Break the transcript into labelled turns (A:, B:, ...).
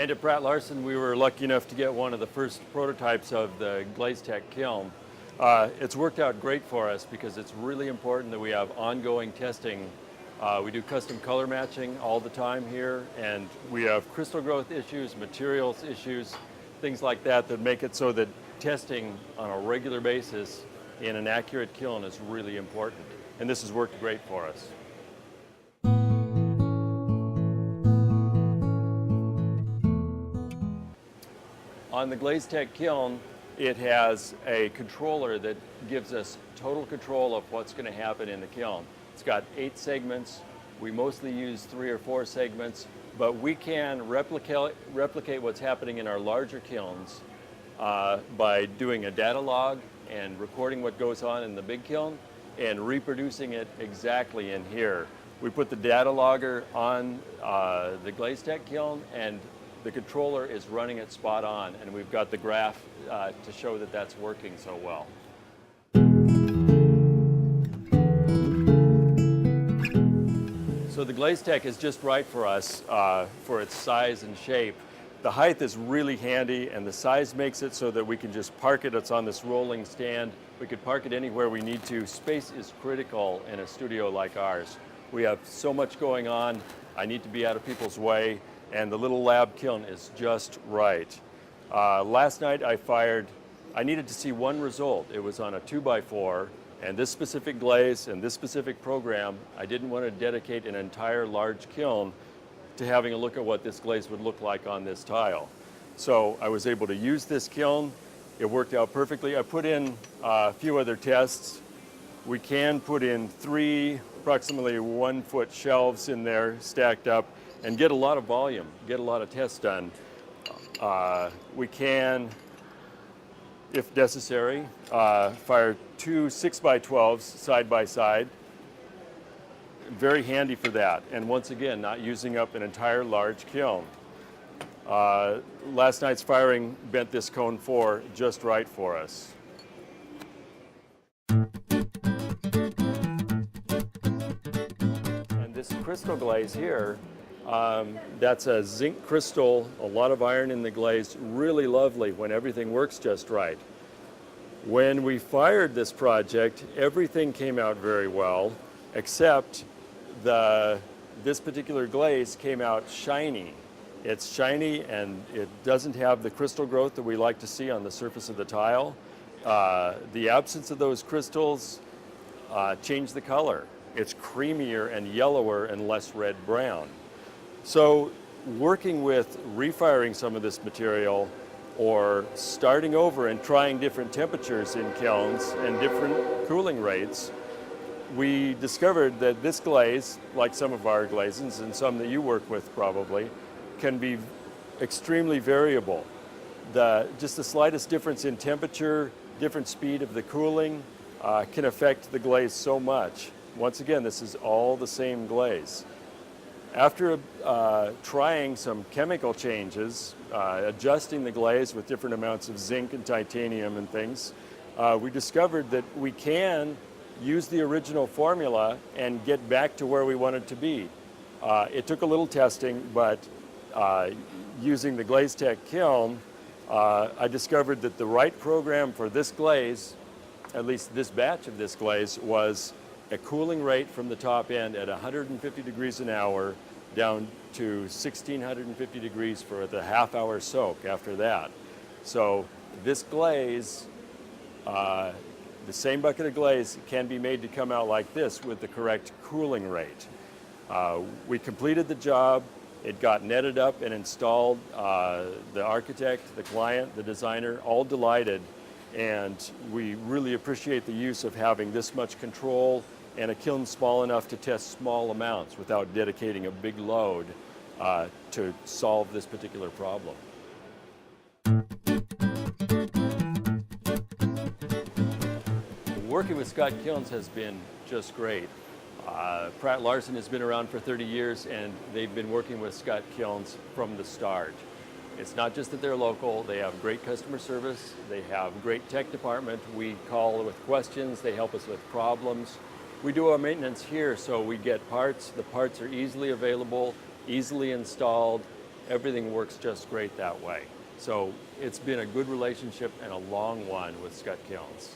A: And at Pratt-Larson, we were lucky enough to get one of the first prototypes of the GlazeTech kiln. It's worked out great for us because it's really important that we have ongoing testing. We do custom color matching all the time here, and we have crystal growth issues, materials issues, things like that that make it so that testing on a regular basis in an accurate kiln is really important. And this has worked great for us. On the GlazeTech kiln, it has a controller that gives us total control of what's going to happen in the kiln. It's got 8 segments. We mostly use 3 or 4 segments, but we can replicate what's happening in our larger kilns by doing a data log and recording what goes on in the big kiln and reproducing it exactly in here. We put the data logger on the GlazeTech kiln, and the controller is running it spot on, and we've got the graph to show that that's working so well. So the GlazeTech is just right for us for its size and shape. The height is really handy, and the size makes it so that we can just park it. It's on this rolling stand. We could park it anywhere we need to. Space is critical in a studio like ours. We have so much going on. I need to be out of people's way, and the little lab kiln is just right. Last night I needed to see one result. It was on a 2x4, and this specific glaze and this specific program, I didn't want to dedicate an entire large kiln to having a look at what this glaze would look like on this tile. So I was able to use this kiln. It worked out perfectly. I put in a few other tests. We can put in 3 approximately 1-foot shelves in there stacked up and get a lot of volume, get a lot of tests done. We can, if necessary, fire 2 6x12s side by side. Very handy for that. And once again, not using up an entire large kiln. Last night's firing bent this cone 4 just right for us. And this crystal glaze here, that's a zinc crystal, a lot of iron in the glaze, really lovely when everything works just right. When we fired this project, everything came out very well, except this particular glaze came out shiny. It's shiny, and it doesn't have the crystal growth that we like to see on the surface of the tile. The absence of those crystals changed the color. It's creamier and yellower and less red-brown. So working with refiring some of this material or starting over and trying different temperatures in kilns and different cooling rates, we discovered that this glaze, like some of our glazes and some that you work with probably, can be extremely variable. Just the slightest difference in temperature, different speed of the cooling can affect the glaze so much. Once again, this is all the same glaze. After trying some chemical changes, adjusting the glaze with different amounts of zinc and titanium and things, we discovered that we can use the original formula and get back to where we wanted to be. It took a little testing, but using the GlazeTech kiln, I discovered that the right program for this glaze, at least this batch of this glaze, was a cooling rate from the top end at 150 degrees an hour down to 1650 degrees for the half-hour soak after that. So this glaze, the same bucket of glaze can be made to come out like this with the correct cooling rate. We completed the job. It got netted up and installed. The architect, the client, the designer, all delighted. And we really appreciate the use of having this much control and a kiln small enough to test small amounts without dedicating a big load to solve this particular problem. Working with Skutt kilns has been just great. Pratt-Larson has been around for 30 years, and they've been working with Skutt kilns from the start. It's not just that they're local, they have great customer service, they have great tech department. We call with questions, they help us with problems. We do our maintenance here, so we get parts. The parts are easily available, easily installed, everything works just great that way. So it's been a good relationship and a long one with Skutt Kilns.